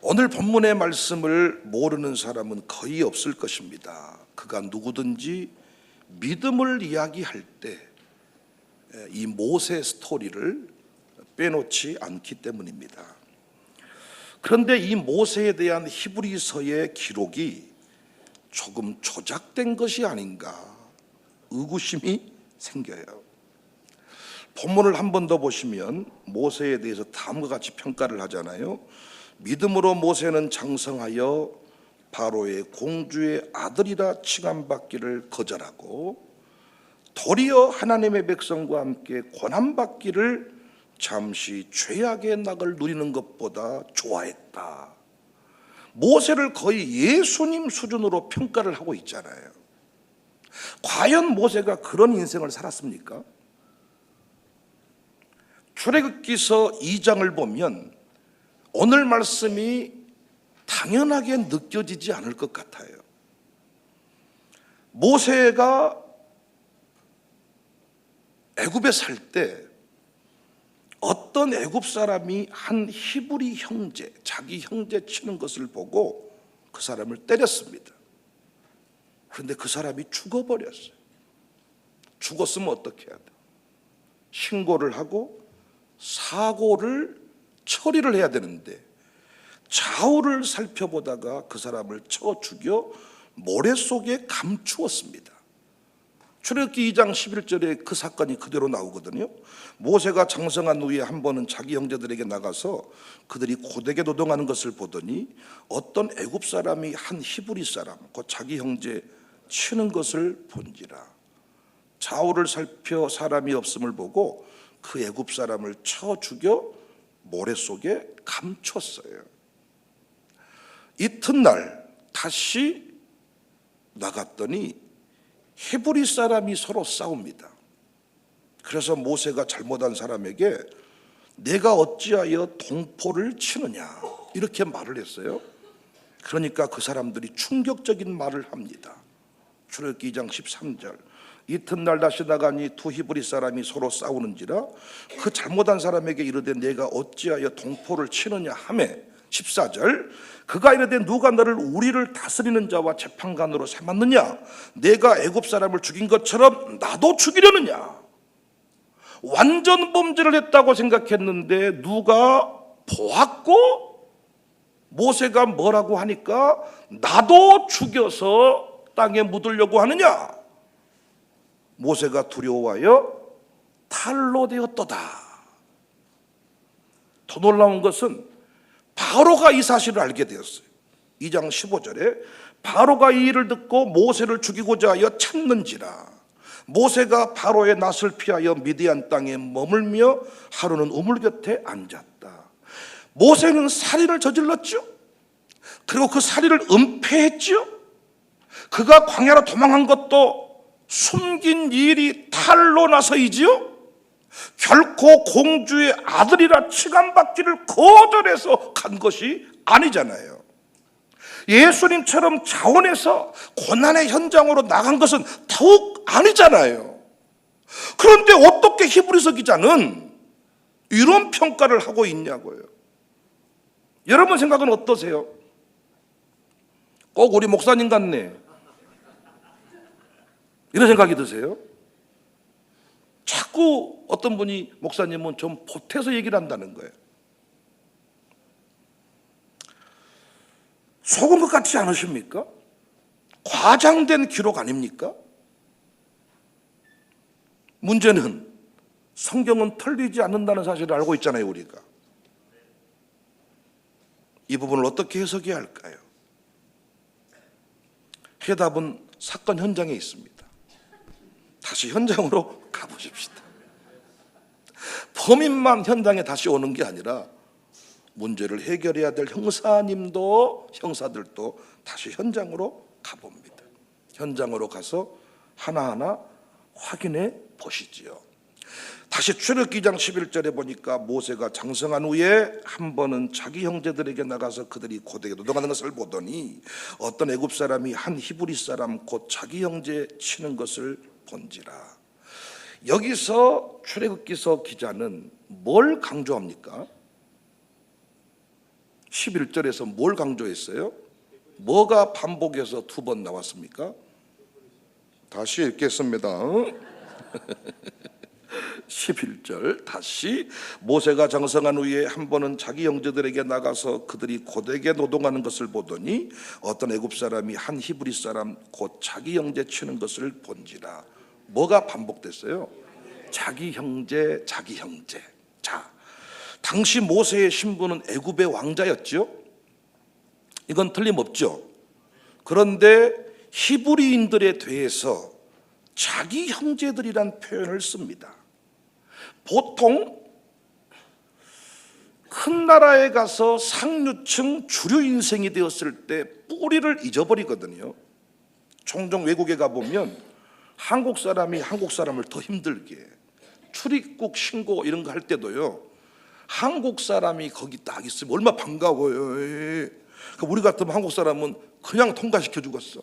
오늘 본문의 말씀을 모르는 사람은 거의 없을 것입니다. 그가 누구든지 믿음을 이야기할 때 이 모세 스토리를 빼놓지 않기 때문입니다. 그런데 이 모세에 대한 히브리서의 기록이 조금 조작된 것이 아닌가 의구심이 생겨요. 본문을 한 번 더 보시면 모세에 대해서 다음과 같이 평가를 하잖아요. 믿음으로 모세는 장성하여 바로의 공주의 아들이라 칭함받기를 거절하고 도리어 하나님의 백성과 함께 고난받기를 잠시 죄악의 낙을 누리는 것보다 좋아했다. 모세를 거의 예수님 수준으로 평가를 하고 있잖아요. 과연 모세가 그런 인생을 살았습니까? 출애굽기서 2장을 보면 오늘 말씀이 당연하게 느껴지지 않을 것 같아요. 모세가 애굽에 살 때 어떤 애굽 사람이 한 히브리 형제, 자기 형제 치는 것을 보고 그 사람을 때렸습니다. 그런데 그 사람이 죽어버렸어요. 죽었으면 어떻게 해야 돼? 신고를 하고 사고를 처리를 해야 되는데 좌우를 살펴보다가 그 사람을 쳐 죽여 모래 속에 감추었습니다. 출애굽기 2장 11절에 그 사건이 그대로 나오거든요. 모세가 장성한 후에 한 번은 자기 형제들에게 나가서 그들이 고되게 노동하는 것을 보더니 어떤 애굽 사람이 한 히브리 사람, 그 자기 형제 치는 것을 본지라. 좌우를 살펴 사람이 없음을 보고 그 애굽 사람을 쳐 죽여 모래 속에 감췄어요. 이튿날 다시 나갔더니 히브리 사람이 서로 싸웁니다. 그래서 모세가 잘못한 사람에게 내가 어찌하여 동포를 치느냐 이렇게 말을 했어요. 그러니까 그 사람들이 충격적인 말을 합니다. 출애굽기 2장 13절 이튿날 다시 나가니 두 히브리 사람이 서로 싸우는지라 그 잘못한 사람에게 이르되 내가 어찌하여 동포를 치느냐 하매 14절 그가 이르되 누가 너를 우리를 다스리는 자와 재판관으로 삼았느냐 내가 애굽 사람을 죽인 것처럼 나도 죽이려느냐. 완전 범죄를 했다고 생각했는데 누가 보았고 모세가 뭐라고 하니까 나도 죽여서 땅에 묻으려고 하느냐. 모세가 두려워하여 탈로 되었도다. 더 놀라운 것은 바로가 이 사실을 알게 되었어요. 2장 15절에 바로가 이 일을 듣고 모세를 죽이고자 하여 찾는지라. 모세가 바로의 낯을 피하여 미디안 땅에 머물며 하루는 우물 곁에 앉았다. 모세는 살인을 저질렀죠. 그리고 그 살인을 은폐했죠. 그가 광야로 도망한 것도 숨긴 일이 탈로 나서이지요. 결코 공주의 아들이라 칭함받기를 거절해서 간 것이 아니잖아요. 예수님처럼 자원해서 고난의 현장으로 나간 것은 더욱 아니잖아요. 그런데 어떻게 히브리서 기자는 이런 평가를 하고 있냐고요. 여러분 생각은 어떠세요? 꼭 우리 목사님 같네 이런 생각이 드세요? 자꾸 어떤 분이 목사님은 좀 보태서 얘기를 한다는 거예요. 속은 것 같지 않으십니까? 과장된 기록 아닙니까? 문제는 성경은 틀리지 않는다는 사실을 알고 있잖아요. 우리가 이 부분을 어떻게 해석해야 할까요? 해답은 사건 현장에 있습니다. 다시 현장으로 가보십시다. 범인만 현장에 다시 오는 게 아니라 문제를 해결해야 될 형사들도 다시 현장으로 가봅니다. 현장으로 가서 하나하나 확인해 보시지요. 다시 출애굽기 2장 11절에 보니까 모세가 장성한 후에 한 번은 자기 형제들에게 나가서 그들이 고되게 노동하는 것을 보더니 어떤 애굽 사람이 한 히브리 사람 곧 자기 형제 치는 것을 본지라. 여기서 출애굽기서 기자는 뭘 강조합니까? 11절에서 뭘 강조했어요? 뭐가 반복해서 2번 나왔습니까? 다시 읽겠습니다. 11절 다시 모세가 장성한 후에 한 번은 자기 형제들에게 나가서 그들이 고되게 노동하는 것을 보더니 어떤 애굽 사람이 한 히브리 사람 곧 자기 형제 치는 것을 본지라. 뭐가 반복됐어요? 자기 형제, 자기 형제. 자, 당시 모세의 신분은 애굽의 왕자였죠. 이건 틀림없죠. 그런데 히브리인들에 대해서 자기 형제들이란 표현을 씁니다. 보통 큰 나라에 가서 상류층 주류 인생이 되었을 때 뿌리를 잊어버리거든요. 종종 외국에 가보면 한국 사람이 한국 사람을 더 힘들게 해. 출입국 신고 이런 거 할 때도요, 한국 사람이 거기 딱 있으면 얼마나 반가워요. 우리 같으면 한국 사람은 그냥 통과시켜 주겠어.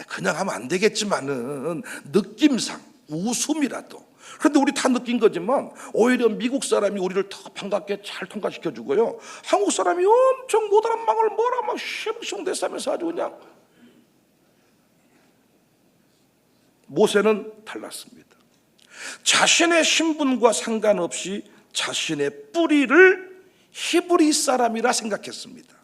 그냥 하면 안 되겠지만은 느낌상 웃음이라도. 그런데 우리 다 느낀 거지만 오히려 미국 사람이 우리를 더 반갑게 잘 통과시켜 주고요, 한국 사람이 엄청 못 알아먹을 뭐라 막 숑숑대싸면서 아주 그냥. 모세는 달랐습니다. 자신의 신분과 상관없이 자신의 뿌리를 히브리 사람이라 생각했습니다.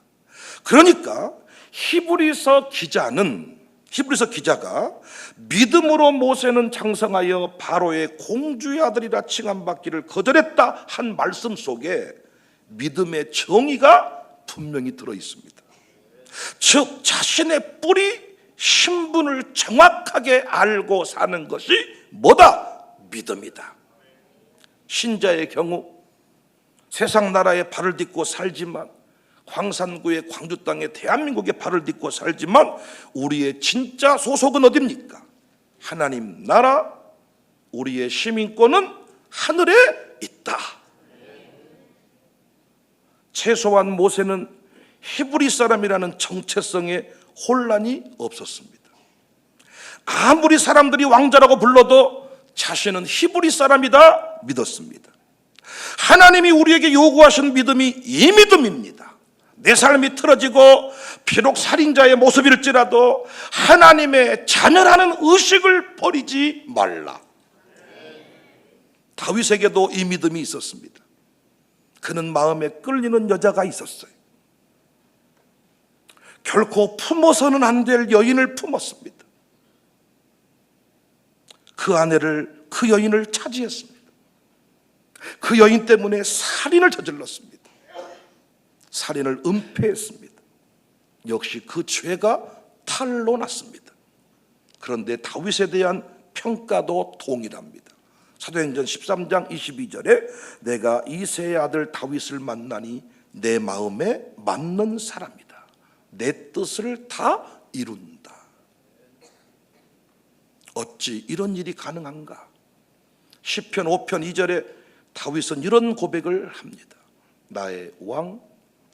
그러니까 히브리서 기자가 믿음으로 모세는 장성하여 바로의 공주의 아들이라 칭함받기를 거절했다 한 말씀 속에 믿음의 정의가 분명히 들어 있습니다. 즉 자신의 뿌리 신분을 정확하게 알고 사는 것이 뭐다? 믿음이다. 신자의 경우 세상 나라에 발을 딛고 살지만, 광산구의 광주 땅에 대한민국에 발을 딛고 살지만 우리의 진짜 소속은 어디입니까? 하나님 나라, 우리의 시민권은 하늘에 있다. 최소한 모세는 히브리 사람이라는 정체성에 혼란이 없었습니다. 아무리 사람들이 왕자라고 불러도 자신은 히브리 사람이다 믿었습니다. 하나님이 우리에게 요구하신 믿음이 이 믿음입니다. 내 삶이 틀어지고 비록 살인자의 모습일지라도 하나님의 자녀라는 의식을 버리지 말라. 다윗에게도 이 믿음이 있었습니다. 그는 마음에 끌리는 여자가 있었어요. 결코 품어서는 안 될 여인을 품었습니다. 그 여인을 차지했습니다. 그 여인 때문에 살인을 저질렀습니다. 살인을 은폐했습니다. 역시 그 죄가 탈로 났습니다. 그런데 다윗에 대한 평가도 동일합니다. 사도행전 13장 22절에 내가 이새의 아들 다윗을 만나니 내 마음에 맞는 사람이다. 내 뜻을 다 이룬다. 어찌 이런 일이 가능한가? 시편 5편 2절에 다윗은 이런 고백을 합니다. 나의 왕,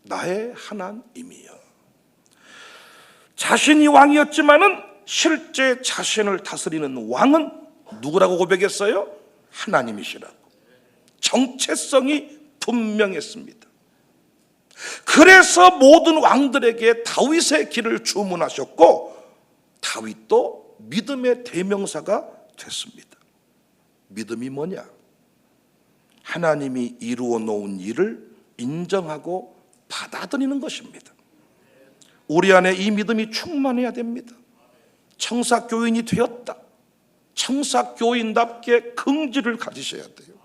나의 하나님이여. 자신이 왕이었지만은 실제 자신을 다스리는 왕은 누구라고 고백했어요? 하나님이시라고. 정체성이 분명했습니다. 그래서 모든 왕들에게 다윗의 길을 주문하셨고 다윗도 믿음의 대명사가 됐습니다. 믿음이 뭐냐? 하나님이 이루어 놓은 일을 인정하고 받아들이는 것입니다. 우리 안에 이 믿음이 충만해야 됩니다. 청사교인이 되었다. 청사교인답게 긍지를 가지셔야 돼요.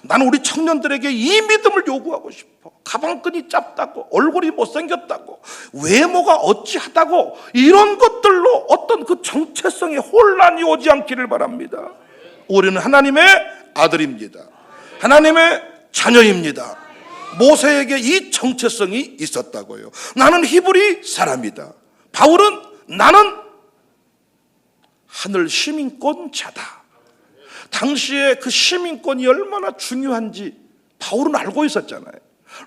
나는 우리 청년들에게 이 믿음을 요구하고 싶어. 가방끈이 짧다고, 얼굴이 못생겼다고, 외모가 어찌하다고, 이런 것들로 어떤 그 정체성의 혼란이 오지 않기를 바랍니다. 우리는 하나님의 아들입니다. 하나님의 자녀입니다. 모세에게 이 정체성이 있었다고요. 나는 히브리 사람이다. 바울은 나는 하늘 시민권자다. 당시에 그 시민권이 얼마나 중요한지 바울은 알고 있었잖아요.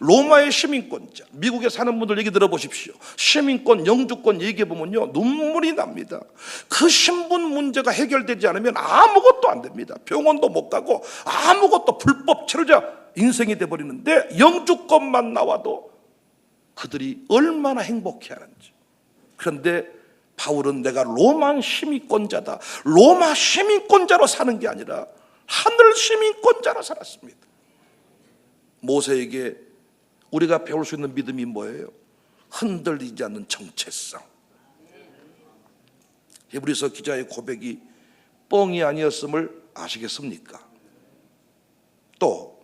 로마의 시민권자, 미국에 사는 분들 얘기 들어보십시오. 시민권, 영주권 얘기해보면요 눈물이 납니다. 그 신분 문제가 해결되지 않으면 아무것도 안 됩니다. 병원도 못 가고 아무것도 불법 체류자 인생이 돼버리는데 영주권만 나와도 그들이 얼마나 행복해하는지. 그런데 바울은 내가 로마 시민권자다, 로마 시민권자로 사는 게 아니라 하늘 시민권자로 살았습니다. 모세에게 우리가 배울 수 있는 믿음이 뭐예요? 흔들리지 않는 정체성. 히브리서 기자의 고백이 뻥이 아니었음을 아시겠습니까? 또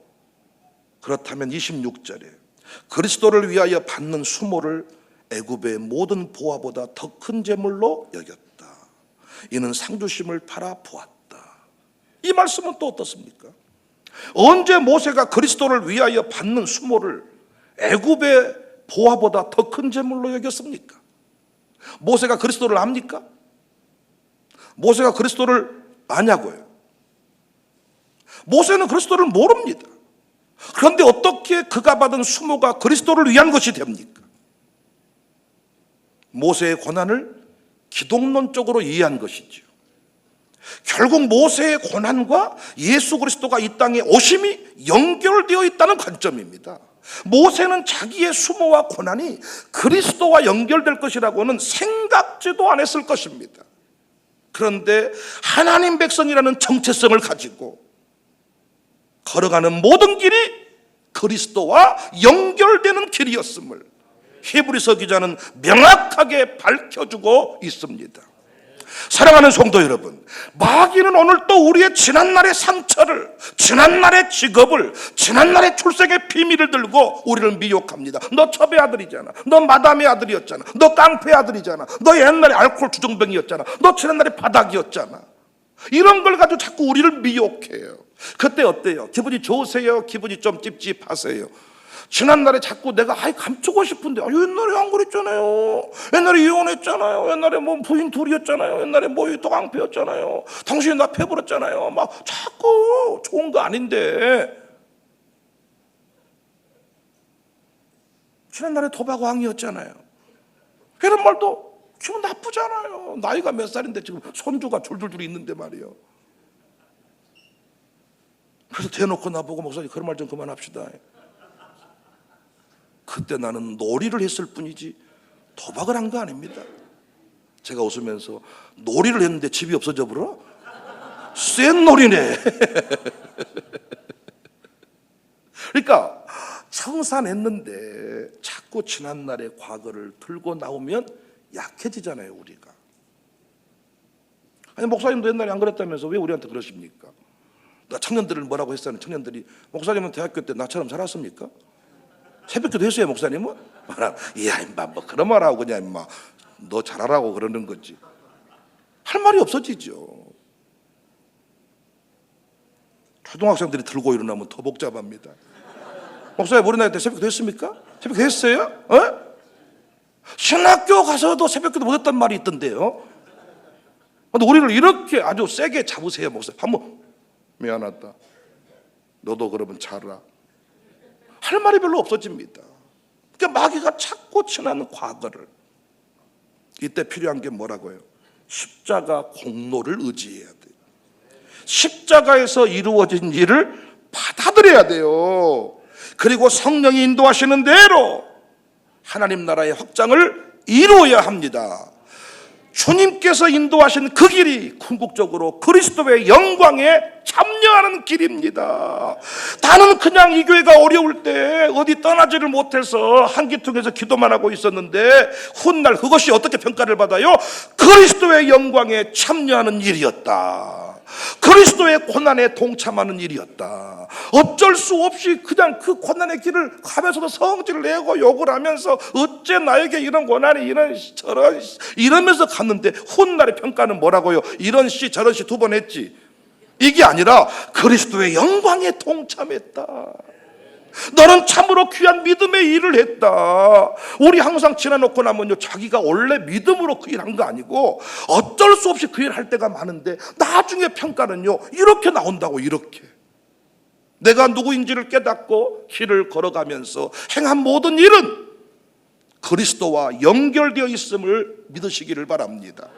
그렇다면 26절에 그리스도를 위하여 받는 수모를 애굽의 모든 보화보다 더 큰 재물로 여겼다. 이는 상주심을 팔아 보았다. 이 말씀은 또 어떻습니까? 언제 모세가 그리스도를 위하여 받는 수모를 애굽의 보화보다 더 큰 재물로 여겼습니까? 모세가 그리스도를 압니까? 모세가 그리스도를 아냐고요? 모세는 그리스도를 모릅니다. 그런데 어떻게 그가 받은 수모가 그리스도를 위한 것이 됩니까? 모세의 고난을 기독론적으로 이해한 것이죠. 결국 모세의 고난과 예수 그리스도가 이 땅에 오심이 연결되어 있다는 관점입니다. 모세는 자기의 수모와 고난이 그리스도와 연결될 것이라고는 생각지도 않았을 것입니다. 그런데 하나님 백성이라는 정체성을 가지고 걸어가는 모든 길이 그리스도와 연결되는 길이었음을 히브리서 기자는 명확하게 밝혀주고 있습니다. 사랑하는 성도 여러분, 마귀는 오늘 또 우리의 지난날의 상처를, 지난날의 직업을, 지난날의 출생의 비밀을 들고 우리를 미혹합니다. 너 첩의 아들이잖아, 너 마담의 아들이었잖아, 너 깡패의 아들이잖아, 너 옛날에 알코올 주정뱅이였잖아, 너 지난날에 바닥이었잖아. 이런 걸 가지고 자꾸 우리를 미혹해요. 그때 어때요? 기분이 좋으세요? 기분이 좀 찝찝하세요? 지난날에 자꾸 내가 감추고 싶은데 옛날에 안 그랬잖아요, 옛날에 이혼했잖아요, 옛날에 뭐 부인 둘이었잖아요, 옛날에 뭐 또 깡패였잖아요, 당신이 나 패버렸잖아요, 막 자꾸 좋은 거 아닌데. 지난날에 도박왕이었잖아요, 이런 말도 기분 나쁘잖아요. 나이가 몇 살인데 지금 손주가 줄줄줄 있는데 말이에요. 그래서 대놓고 나보고 목사님 그런 말 좀 그만합시다. 그때 나는 놀이를 했을 뿐이지 도박을 한 거 아닙니다. 제가 웃으면서 놀이를 했는데 집이 없어져 버려? 센 놀이네. 그러니까 청산했는데 자꾸 지난날의 과거를 들고 나오면 약해지잖아요, 우리가. 아니, 목사님도 옛날에 안 그랬다면서 왜 우리한테 그러십니까? 나 청년들을 뭐라고 했어요? 청년들이 목사님은 대학교 때 나처럼 살았습니까? 새벽기도 했어요, 목사님은? 이야, 임마, 뭐 그런 말 하고 그냥 임마 너 잘하라고 그러는 거지. 할 말이 없어지죠. 초등학생들이 들고 일어나면 더 복잡합니다. 목사님, 우리 나이 때 새벽기도 했습니까? 새벽기도 했어요? 어? 신학교 가서도 새벽기도 못했단 말이 있던데요. 근데 우리를 이렇게 아주 세게 잡으세요, 목사님. 한번 미안하다, 너도 그러면 잘라. 할 말이 별로 없어집니다. 그러니까 마귀가 자꾸 지나는 과거를. 이때 필요한 게 뭐라고요? 십자가 공로를 의지해야 돼요. 십자가에서 이루어진 일을 받아들여야 돼요. 그리고 성령이 인도하시는 대로 하나님 나라의 확장을 이루어야 합니다. 주님께서 인도하신 그 길이 궁극적으로 그리스도의 영광에 참여하는 길입니다. 나는 그냥 이 교회가 어려울 때 어디 떠나지를 못해서 한기통에서 기도만 하고 있었는데 훗날 그것이 어떻게 평가를 받아요? 그리스도의 영광에 참여하는 일이었다. 그리스도의 고난에 동참하는 일이었다. 어쩔 수 없이 그냥 그 고난의 길을 가면서도 성질을 내고 욕을 하면서 어째 나에게 이런 고난이 저런 이러면서 갔는데 훗날의 평가는 뭐라고요? 이런 시 저런 시 두 번 했지. 이게 아니라 그리스도의 영광에 동참했다. 너는 참으로 귀한 믿음의 일을 했다. 우리 항상 지나놓고 나면요, 자기가 원래 믿음으로 그 일 한 거 아니고 어쩔 수 없이 그 일 할 때가 많은데 나중에 평가는요 이렇게 나온다고. 이렇게 내가 누구인지를 깨닫고 길을 걸어가면서 행한 모든 일은 그리스도와 연결되어 있음을 믿으시기를 바랍니다.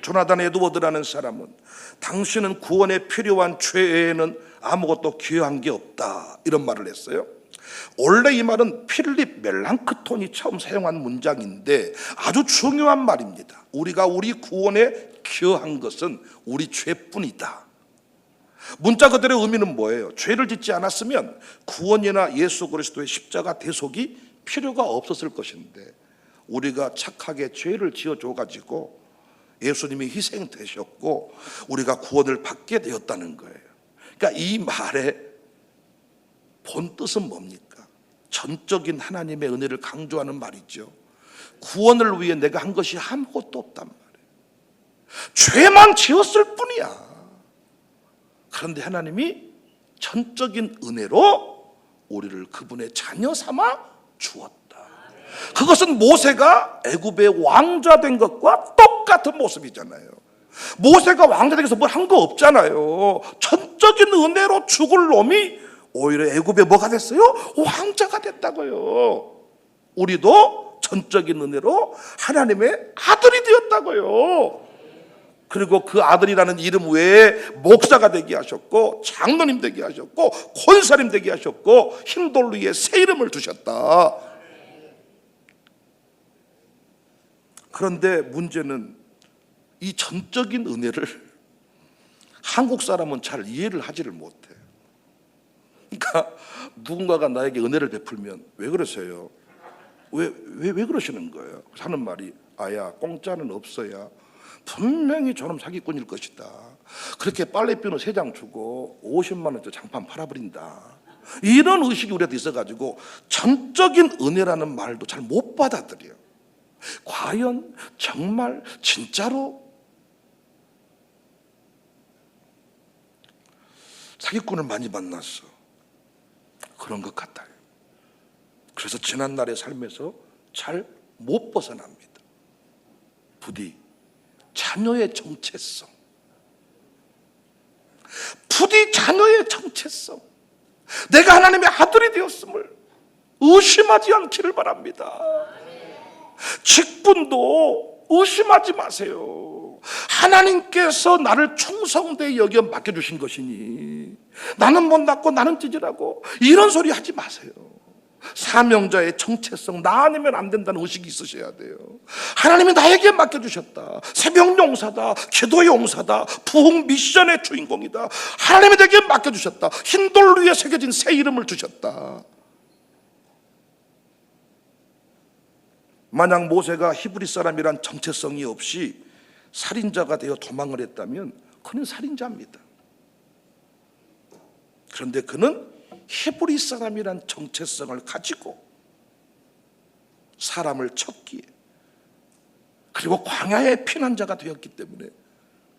조나단 에드워드라는 사람은 당신은 구원에 필요한 죄에는 아무것도 귀한 게 없다, 이런 말을 했어요. 원래 이 말은 필립 멜랑크톤이 처음 사용한 문장인데 아주 중요한 말입니다. 우리가 우리 구원에 기여한 것은 우리 죄뿐이다. 문자 그대로의 의미는 뭐예요? 죄를 짓지 않았으면 구원이나 예수 그리스도의 십자가 대속이 필요가 없었을 것인데 우리가 착하게 죄를 지어줘 가지고 예수님이 희생되셨고 우리가 구원을 받게 되었다는 거예요. 그러니까 이 말의 본 뜻은 뭡니까? 전적인 하나님의 은혜를 강조하는 말이죠. 구원을 위해 내가 한 것이 아무것도 없단 말이에요. 죄만 지었을 뿐이야. 그런데 하나님이 전적인 은혜로 우리를 그분의 자녀 삼아 주었다. 그것은 모세가 애굽의 왕자 된 것과 똑같은 모습이잖아요. 모세가 왕자 되기 위해서 뭘 한 거 없잖아요. 전적인 은혜로 죽을 놈이 오히려 애굽에 뭐가 됐어요? 왕자가 됐다고요. 우리도 전적인 은혜로 하나님의 아들이 되었다고요. 그리고 그 아들이라는 이름 외에 목사가 되게 하셨고 장로님 되게 하셨고 권사님 되게 하셨고 흰돌 위에 새 이름을 두셨다. 그런데 문제는 이 전적인 은혜를 한국 사람은 잘 이해를 하지를 못해. 그러니까 누군가가 나에게 은혜를 베풀면 왜 그러세요? 왜 그러시는 거예요? 하는 말이 아야 공짜는 없어야 분명히 저놈 사기꾼일 것이다. 그렇게 빨래비누 3장 주고 50만 원짜리 장판 팔아버린다. 이런 의식이 우리한테 있어가지고 전적인 은혜라는 말도 잘 못 받아들여요. 과연 정말 진짜로 사기꾼을 많이 만났어. 그런 것 같아요. 그래서 지난날의 삶에서 잘 못 벗어납니다. 부디 자녀의 정체성, 부디 자녀의 정체성, 내가 하나님의 아들이 되었음을 의심하지 않기를 바랍니다. 직분도 의심하지 마세요. 하나님께서 나를 충성되게 여겨 맡겨주신 것이니 나는 못났고 나는 찌질하고 이런 소리 하지 마세요. 사명자의 정체성, 나 아니면 안 된다는 의식이 있으셔야 돼요. 하나님이 나에게 맡겨주셨다. 새벽 용사다, 기도 용사다, 부흥 미션의 주인공이다. 하나님이 내게 맡겨주셨다. 흰돌 위에 새겨진 새 이름을 주셨다. 만약 모세가 히브리 사람이란 정체성이 없이 살인자가 되어 도망을 했다면 그는 살인자입니다. 그런데 그는 히브리 사람이란 정체성을 가지고 사람을 쳤기에 그리고 광야의 피난자가 되었기 때문에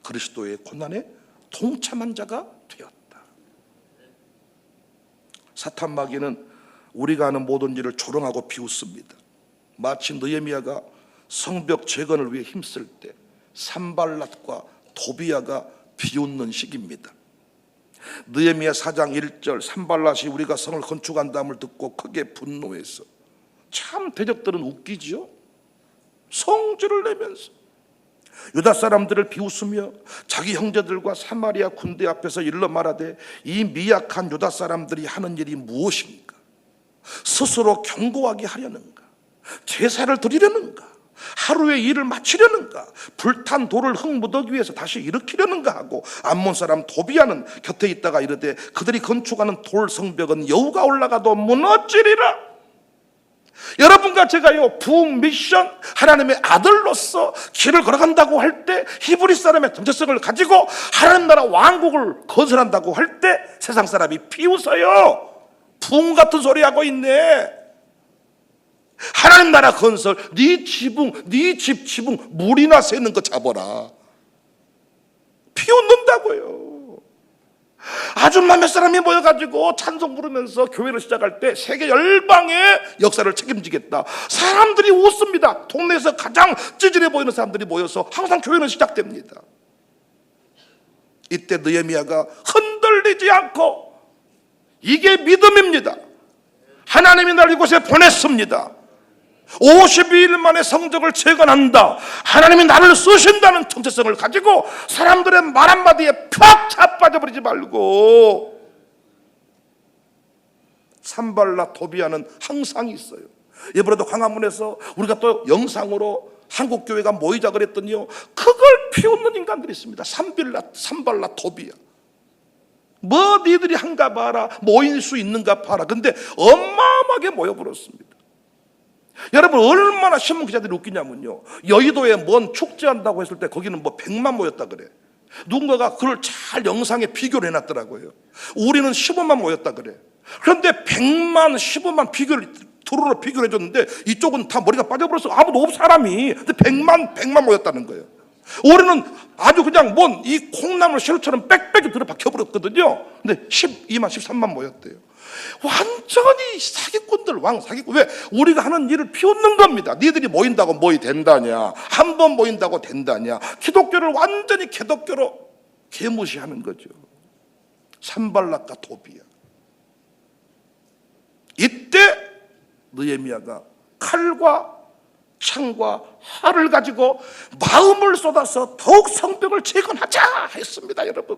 그리스도의 고난에 동참한 자가 되었다. 사탄 마귀는 우리가 하는 모든 일을 조롱하고 비웃습니다. 마치 느헤미야가 성벽 재건을 위해 힘쓸 때 산발랏과 도비야가 비웃는 시기입니다. 느헤미야 4장 1절 산발랏이 우리가 성을 건축한다음을 듣고 크게 분노해서, 참 대적들은 웃기지요. 성질을 내면서 유다 사람들을 비웃으며 자기 형제들과 사마리아 군대 앞에서 일러 말하되 이 미약한 유다 사람들이 하는 일이 무엇인가? 스스로 견고하게 하려는가? 제사를 드리려는가? 하루의 일을 마치려는가? 불탄 돌을 흙무더기 위해서 다시 일으키려는가 하고 암몬 사람 도비야는 곁에 있다가 이르되 그들이 건축하는 돌 성벽은 여우가 올라가도 무너지리라. 여러분과 제가요, 부흥 미션 하나님의 아들로서 길을 걸어간다고 할 때, 히브리 사람의 정체성을 가지고 하나님 나라 왕국을 건설한다고 할 때 세상 사람이 비웃어요. 부흥 같은 소리 하고 있네. 하나님 나라 건설, 네 지붕, 네 집 지붕 물이나 새는 거 잡아라. 비웃는다고요. 아줌마 몇 사람이 모여가지고 찬송 부르면서 교회를 시작할 때 세계 열방의 역사를 책임지겠다. 사람들이 웃습니다. 동네에서 가장 찌질해 보이는 사람들이 모여서 항상 교회는 시작됩니다. 이때 느헤미야가 흔들리지 않고, 이게 믿음입니다. 하나님이 날 이곳에 보냈습니다. 52일 만에 성적을 재건한다. 하나님이 나를 쓰신다는 정체성을 가지고 사람들의 말 한마디에 팍 자빠져버리지 말고 산발라 도비아는 항상 있어요. 이번에도 광화문에서 우리가 또 영상으로 한국교회가 모이자 그랬더니요, 그걸 피우는 인간들이 있습니다. 산발라 도비아. 뭐 니들이 한가 봐라, 모일 수 있는가 봐라. 근데 어마어마하게 모여버렸습니다. 여러분, 얼마나 신문 기자들이 웃기냐면요, 여의도에 뭔 축제한다고 했을 때 거기는 뭐 100만 모였다 그래. 누군가가 그걸 잘 영상에 비교를 해놨더라고요. 우리는 15만 모였다 그래. 그런데 100만, 15만 도로로 비교를 해줬는데 이쪽은 다 머리가 빠져버려서 아무도 없어, 사람이. 근데 100만 모였다는 거예요. 우리는 아주 그냥 뭔 이 콩나물 시루처럼 빽빽이 들어박혀버렸거든요. 근데 12만, 13만 모였대요. 완전히 사기꾼들, 사기꾼. 왜? 우리가 하는 일을 피웃는 겁니다. 니들이 모인다고 뭐이 된다냐, 한 번 모인다고 된다냐. 기독교를 완전히 개독교로 개무시하는 거죠. 산발락과 도비야. 이때 느헤미야가 칼과 창과 활을 가지고 마음을 쏟아서 더욱 성벽을 재건하자 했습니다. 여러분,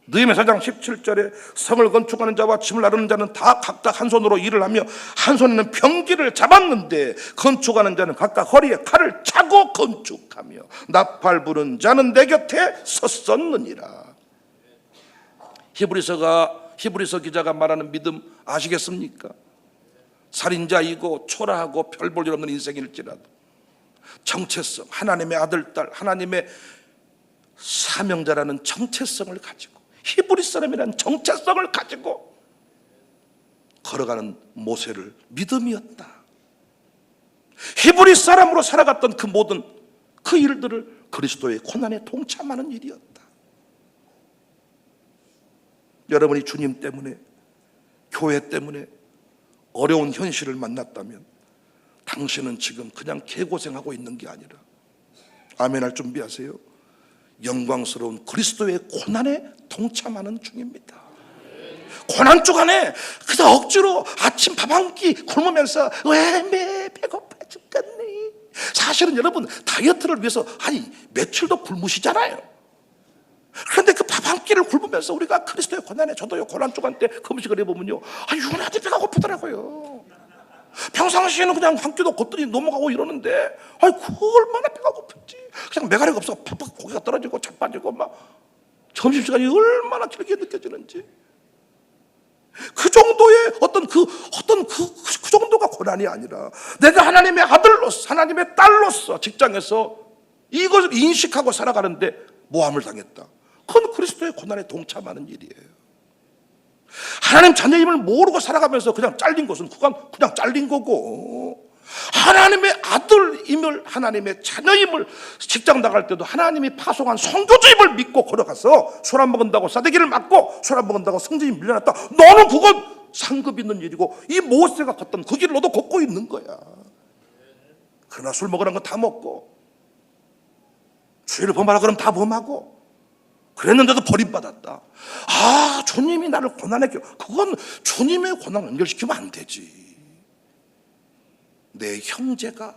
느헤미야 4장 17절에 성을 건축하는 자와 짐을 나르는 자는 다 각각 한 손으로 일을 하며 한 손에는 병기를 잡았는데 건축하는 자는 각각 허리에 칼을 차고 건축하며 나팔 부는 자는 내 곁에 섰었느니라. 히브리서 기자가 말하는 믿음 아시겠습니까? 살인자이고 초라하고 별 볼 일 없는 인생일지라도 정체성, 하나님의 아들, 딸, 하나님의 사명자라는 정체성을 가지고, 히브리 사람이라는 정체성을 가지고 걸어가는 모세를 믿음이었다. 히브리 사람으로 살아갔던 그 모든 그 일들을 그리스도의 고난에 동참하는 일이었다. 여러분이 주님 때문에, 교회 때문에 어려운 현실을 만났다면 당신은 지금 그냥 개고생하고 있는 게 아니라, 아멘할 준비하세요, 영광스러운 그리스도의 고난에 동참하는 중입니다. 고난 주간에 그저 억지로 아침 밥 한 끼 굶으면서 왜 배고파 죽겠니? 사실은 여러분, 다이어트를 위해서 며칠도 굶으시잖아요. 그런데 그 밥 한 끼를 굶으면서 우리가 그리스도의 고난에, 저도요 고난 주간 때 그 음식을 해보면요, 유난히 배가 고프더라고요. 평상시에는 그냥 한 끼도 걷더니 넘어가고 이러는데 그 얼마나 배가 고픈지, 그냥 메가리가 없어 팍팍 고기가 떨어지고 자빠지고 막 점심시간이 얼마나 길게 느껴지는지, 그 정도의 어떤 그 정도가 고난이 아니라 내가 하나님의 아들로서, 하나님의 딸로서 직장에서 이것을 인식하고 살아가는데 모함을 당했다. 그건 그리스도의 고난에 동참하는 일이에요. 하나님 자녀임을 모르고 살아가면서 그냥 잘린 것은 그건 그냥 잘린 거고, 하나님의 아들임을, 하나님의 자녀임을, 직장 나갈 때도 하나님이 파송한 선교주임을 믿고 걸어가서 술 안 먹는다고 싸대기를 맞고 술 안 먹는다고 성진이 밀려났다. 너는 그건 상급 있는 일이고, 이 모세가 걷던 그 길을 너도 걷고 있는 거야. 그러나 술 먹으라는 건 다 먹고, 죄를 범하라 그러면 다 범하고, 그랬는데도 버림받았다. 주님이 나를 고난에 그건 주님의 고난을 연결시키면 안 되지. 내 형제가,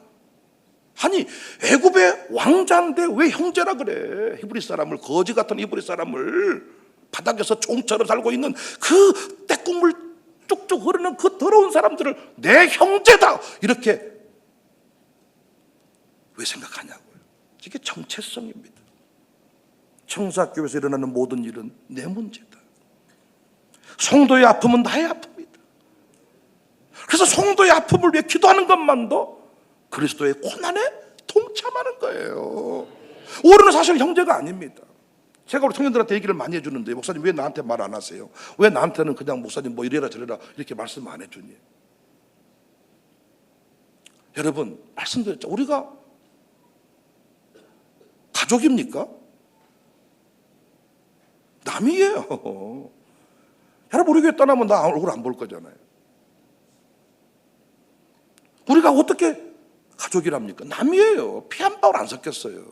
애굽의 왕자인데 왜 형제라 그래? 히브리 사람을, 거지 같은 히브리 사람을, 바닥에서 종처럼 살고 있는 그 떼국물 쭉쭉 흐르는 그 더러운 사람들을 내 형제다, 이렇게 왜 생각하냐고요. 이게 정체성입니다. 청사교회에서 일어나는 모든 일은 내 문제다. 성도의 아픔은 나의 아픔이다. 그래서 성도의 아픔을 위해 기도하는 것만도 그리스도의 고난에 동참하는 거예요. 우리는 사실 형제가 아닙니다. 제가 우리 청년들한테 얘기를 많이 해주는데, 목사님 왜 나한테 말 안 하세요? 왜 나한테는 그냥 목사님 뭐 이래라 저래라 이렇게 말씀 안 해주니? 여러분, 말씀드렸죠. 우리가 가족입니까? 남이에요. 여러분, 우리 교회 떠나면 나 얼굴 안 볼 거잖아요. 우리가 어떻게 가족이랍니까? 남이에요. 피 한 방울 안 섞였어요.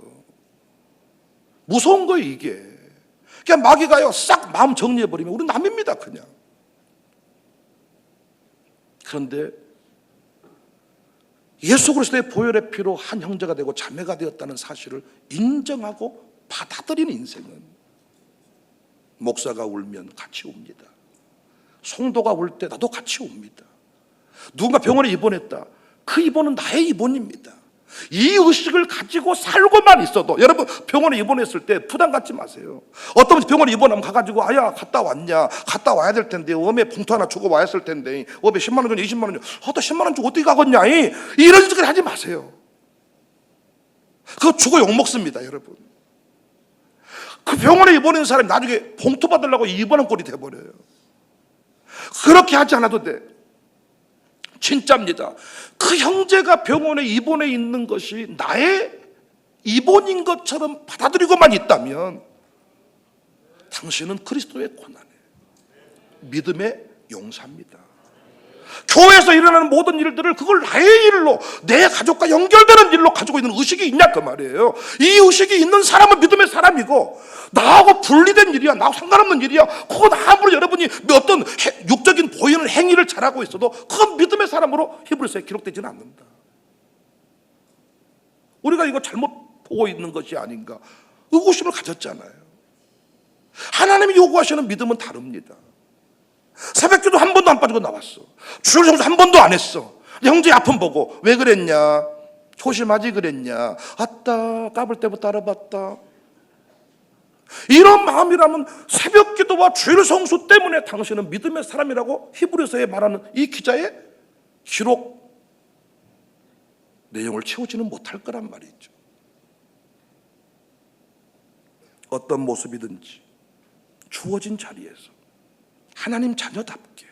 무서운 거예요, 이게. 그냥 마귀가요 싹 마음 정리해버리면 우리 남입니다, 그냥. 그런데 예수 그리스도의 보혈의 피로 한 형제가 되고 자매가 되었다는 사실을 인정하고 받아들이는 인생은, 목사가 울면 같이 웁니다. 송도가 올 때 나도 같이 옵니다. 누군가 병원에 입원했다. 그 입원은 나의 입원입니다. 이 의식을 가지고 살고만 있어도, 여러분 병원에 입원했을 때 부담 갖지 마세요. 어떤 분이 병원에 입원하면 가가지고 아야 갔다 왔냐, 갔다 와야 될 텐데, 웜에 봉투 하나 주고 와야 했을 텐데, 웜에 10만 원 전 20만 원 전, 또 10만 원 주고 어떻게 가겠냐, 이런 짓을 하지 마세요. 그거 주고 욕먹습니다. 여러분, 그 병원에 입원한 사람이 나중에 봉투 받으려고 입원한 꼴이 돼버려요. 그렇게 하지 않아도 돼. 진짜입니다. 그 형제가 병원에 입원해 있는 것이 나의 입원인 것처럼 받아들이고만 있다면 당신은 그리스도의 고난에 믿음의 용사입니다. 교회에서 일어나는 모든 일들을 그걸 나의 일로, 내 가족과 연결되는 일로 가지고 있는 의식이 있냐 그 말이에요. 이 의식이 있는 사람은 믿음의 사람이고, 나하고 분리된 일이야, 나하고 상관없는 일이야, 그건 아무리 여러분이 어떤 육적인 보이는 행위를 잘하고 있어도 그건 믿음의 사람으로 히브리서에 기록되지는 않는다. 우리가 이거 잘못 보고 있는 것이 아닌가, 의구심을 가졌잖아요. 하나님이 요구하시는 믿음은 다릅니다. 새벽기도 한 번도 안 빠지고 나왔어. 주일 성수 한 번도 안 했어. 형제의 아픔 보고 왜 그랬냐, 조심하지 그랬냐, 아따 까불 때부터 알아봤다, 이런 마음이라면 새벽기도와 주일 성수 때문에 당신은 믿음의 사람이라고 히브리서에 말하는 이 기자의 기록 내용을 채우지는 못할 거란 말이죠. 어떤 모습이든지 주어진 자리에서 하나님 자녀답게,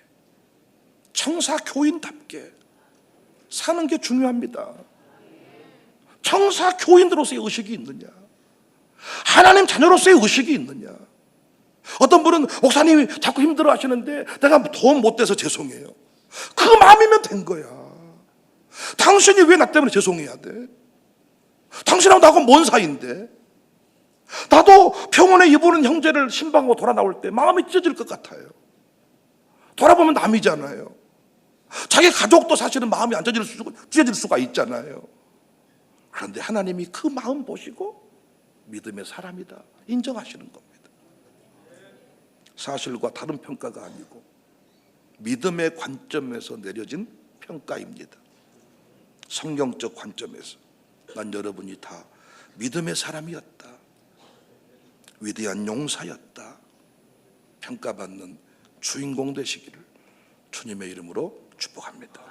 청사 교인답게 사는 게 중요합니다. 청사 교인들로서의 의식이 있느냐, 하나님 자녀로서의 의식이 있느냐. 어떤 분은 목사님이 자꾸 힘들어 하시는데 내가 도움 못 돼서 죄송해요. 그 마음이면 된 거야. 당신이 왜 나 때문에 죄송해야 돼? 당신하고 나하고 뭔 사이인데? 나도 병원에 입원한 형제를 신방하고 돌아 나올 때 마음이 찢어질 것 같아요. 돌아보면 남이잖아요. 자기 가족도 사실은 마음이 안 찢어질 수가 있잖아요. 그런데 하나님이 그 마음 보시고 믿음의 사람이다 인정하시는 겁니다. 사실과 다른 평가가 아니고 믿음의 관점에서 내려진 평가입니다. 성경적 관점에서 난 여러분이 다 믿음의 사람이었다, 위대한 용사였다 평가받는 주인공 되시기를 주님의 이름으로 축복합니다.